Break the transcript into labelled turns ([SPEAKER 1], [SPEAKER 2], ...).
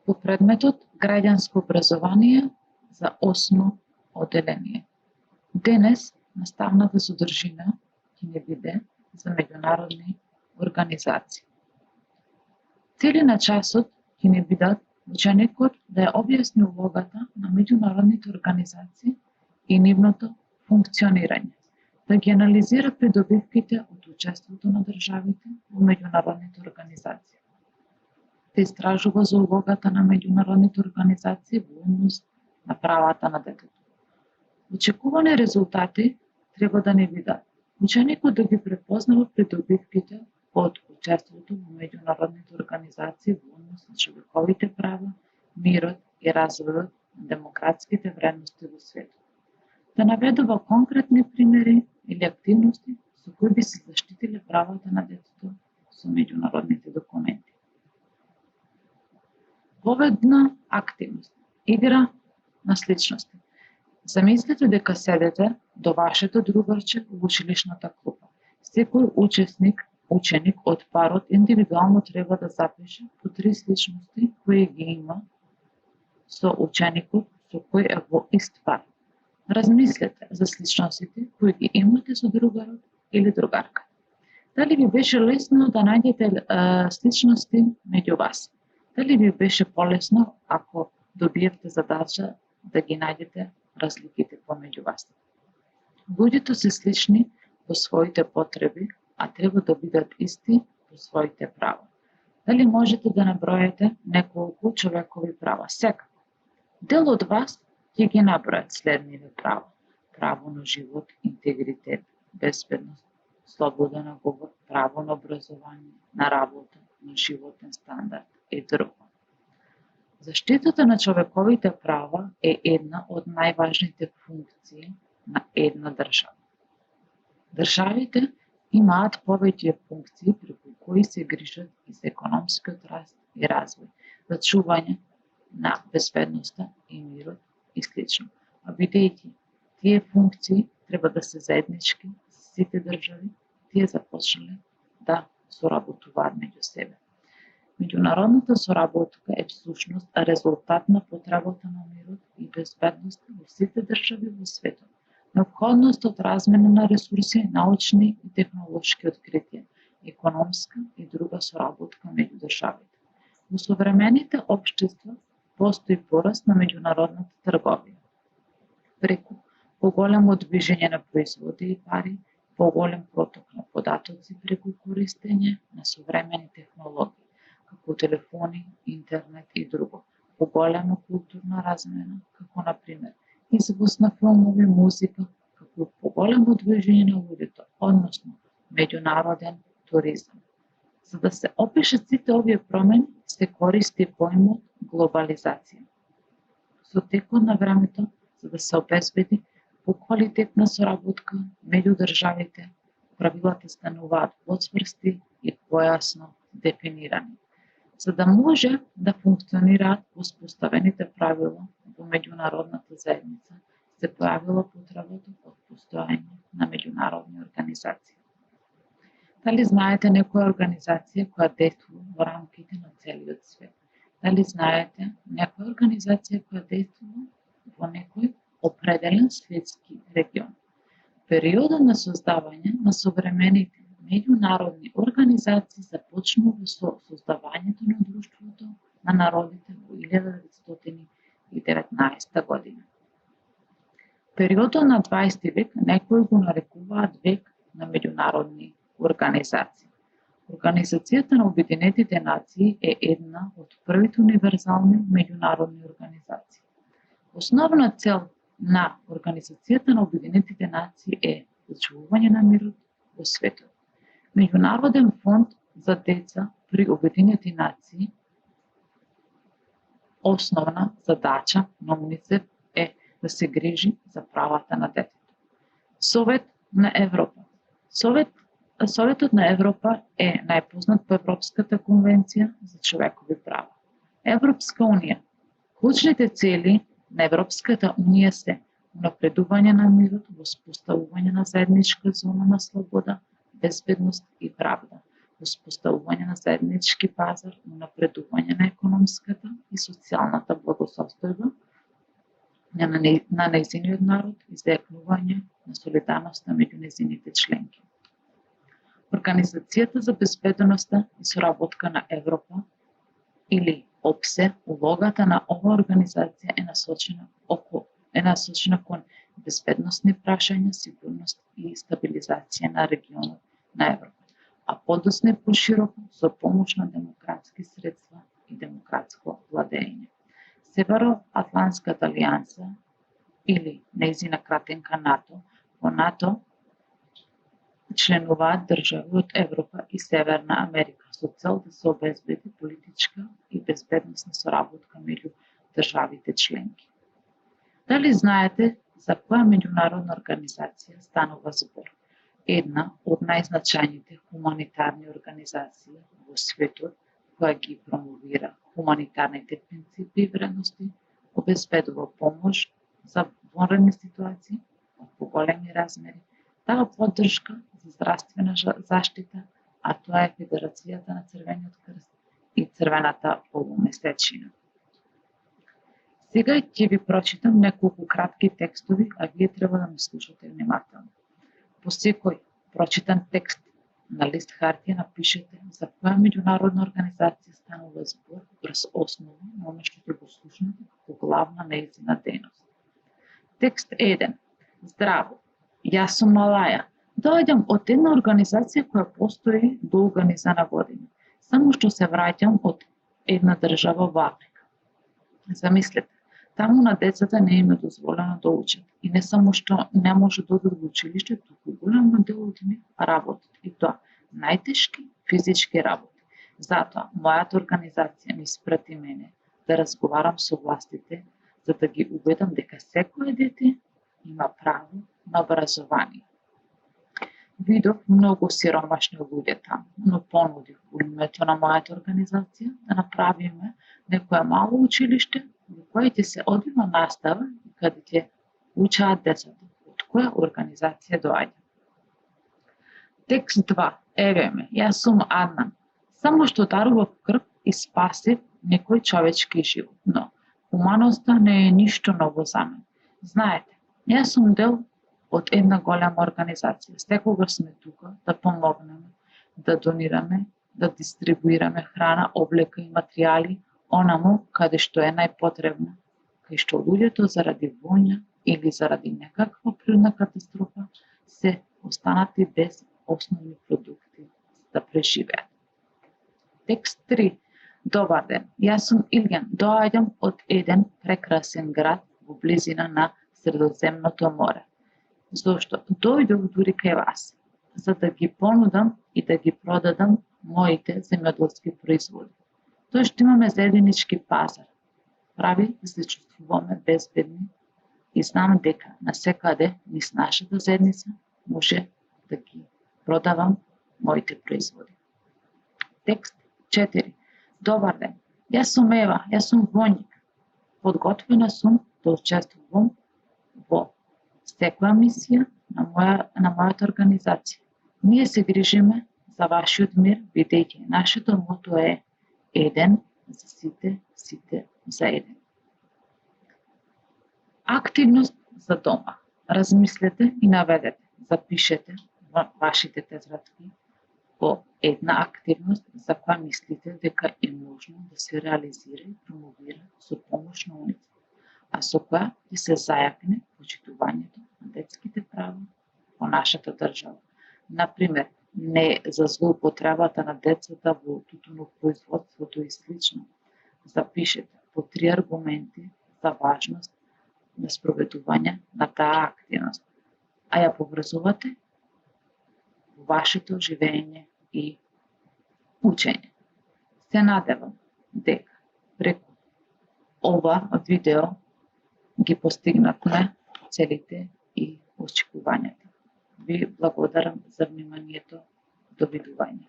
[SPEAKER 1] по предметот Граѓанско образование за 8 оделение. Денес наставната содржина ќе ни биде за меѓународни организации. Цели на часот ќе ни бидат ученикот да ја објасни улогата на меѓународните организации и нивното функционирање, да ги анализира придобивките од учеството на државите во меѓународните организации, да истражува за улогата на меѓународните организации во однос на правата на детето. Очекувани резултати треба да не бидат ученикот да ги препознава придобивките од учеството во меѓународните организации во однос на човековите права, мирот и развојот на демократските вредности во светот. Да наведува конкретни примери или активности со кои би се заштитиле правата на детето со меѓународните документи. Поведна активност. Игра на сличности. Замислете дека седете до вашето другарче во училишната клупа. Секој ученик од парот индивидуално треба да запише по 3 сличности кои ги има со ученикот со кој е во ист пар. Размислете за сличностите кои ги имате со другарот или другарка. Дали ви беше лесно да најдете сличности меѓу вас? Дали ви беше полесно ако добиевте задача да ги најдете разликите помеѓу вас? Луѓето се слични во своите потреби, а треба да бидат исти во своите права. Дали можете да наброите неколку човекови права? Секако. Дел од вас ќе ги набројат следниве права: право на живот, интегритет, безбедност, слобода на говор, право на образование, на работа, на животен стандард и друго. Заштитата на човековите права е една од најважните функции на една држава. Државите имаат повеќе функции преку кои се грижат и за економскиот раст и развој, за чување на безбедноста и мирот и слично. А бидејќи тие функции треба да се заеднички за сите држави, тие започнале да соработуваат меѓу себе. Меѓународната соработка е всушност резултат на потребата на мирот и безбедност во сите држави во светот, неопходност од размена на ресурси, научни и технолошки откритија, економска и друга соработка меѓу државите. Во современите општества постои пораст на меѓународната трговија. Преку поголемо движење на производи и пари, поголем проток на податоци преку користење на современи технологии, како телефони, интернет и друго, поголема културна размена, како например извоз на филмови, музика, како поголемо движење на луѓето, односно меѓународен туризам. За да се опишат сите овие промени, се користи поимот глобализација. Со текот на времето, за да се обезбеди поквалитетна соработка меѓу државите, правилата стануваат поцврсти и појасно дефинирани. За да може да функционираат воспоставените правила во меѓународната заедница, се појавила потребата од постојање на меѓународни организации. Дали знаете некоја организација која действува во рамките на целиот свет? Дали знаете некоја организација која действува во некој определен светски регион? Периодот на создавање на современите меѓународни организации започнува со создавањето на Друштвото на народите во 1919 година. Периодот на 20 век некои го нарекуваат век на меѓународни организации. Организацијата на Обединетите нации е една од првите универзални меѓународни организации. Основна цел на Организацијата на Обединетите нации е зачувување на мирот во светот. Меѓународен фонд за деца при Обединети нации основна задача на УНИЦЕФ е да се грижи за правата на детето. Совет на Европа. Советот на Европа е најпознат по Европската конвенција за човекови права. Европска унија. Клучните цели на Европската унија се унапредување на мирот, воспоставување на заедничка зона на слобода, безбедност и правда, успоставување на заеднички пазар, унапредување на економската и социјалната благосостојба на нејзиниот народ и зајакнување на солидарноста меѓу нејзините членки. Организацијата за безбедноста и соработка на Европа или ОПСЕ, улогата на оваа организација е насочена кон безбедносни прашања, сигурност и стабилизација на регионот на Европа, а подоцна и пошироко со помош на демократски средства и демократско владење. Североатлантската алијанса или нејзина кратенка НАТО, во НАТО членуваат држави од Европа и Северна Америка со цел да се обезбеди политичка и безбедносна соработка меѓу државите членки. Дали знаете за која меѓународна организација станува збор? Една од најзначајните хуманитарни организации во светот која ги промовира хуманитарните принципи и вредности, обезбедува помош за вонредни ситуации од поголеми размери, дава поддршка за здравствена заштита, а тоа е Федерацијата на Црвениот крст и Црвената полумесечина. Сега ќе ви прочитам неколку кратки текстови, а вие треба да ме слушате внимателно. По секој прочитан текст на лист хартија напишете за која меѓународна организација станува збор врз основа на она што ќе го слушнете како главна нејзина дејност. Текст 1. Здраво, јас сум Малаја. Доаѓам од една организација која постои долга низа на години. Само што се враќам од една држава во Африка. Замислете, таму на децата не им е дозволено да учат. И не само што не може да одат во училиште, туку голем дел од нив работат. И тоа најтешки физички работи. Затоа, мојата организација ми испрати мене да разговарам со властите, за да ги убедам дека секое дете има право на образование. Видов многу сиромашни луѓе таму, но понудив во името на мојата организација да направиме некое мало училиште во кое ќе се одима настава и каде ќе учаат децата. Од која организација доаѓа? Текст 2. Еве ме, јас сум Аднан. Само што дарував крв и спасив некој човечки живот, но хуманоста не е ништо ново за мен. Знаете, јас сум дел од една голема организација. Секогаш сме тука да помогнеме, да донираме, да дистрибуираме храна, облека и материјали онаму каде што е најпотребно, кај што луѓето заради војна или заради некаква природна катастрофа се останати без основни продукти да преживеат. Текст 3. Добар ден, јас сум Илген, доаѓам од еден прекрасен град во близина на Средоземното море. Зошто? Дојдов дури кај вас, за да ги понудам и да ги продадам моите земјоделски производи. Тоа што имаме заеднички пазар прави да се чувствуваме безбедни и знам дека насекаде низ нашата заедница може да ги продавам моите производи. Текст 4. Добар ден, јас сум Ева, јас сум војник. Подготвена сум да учествувам во секоја мисија на мојата организација. Ние се грижиме за вашиот мир, бидејќи нашето мото е еден за сите, сите за еден. Активност за дома. Размислете и наведете, запишете во вашите тетрадки по една активност за која мислите дека е можно да се реализира и промовира со помош на уници, а со која ќе се зајакне почитувањето на детските права во нашата држава. Например, не за злоупотребата на децата во тутунопроизводството и слично. Запишете по 3 аргументи за важност на спроведување на таа активност, а ја поврзувате во вашето живење и учење. Се надевам дека преку ова видео ги постигнатме целите и очекувањата. Ви благодарам за вниманието. Довидување.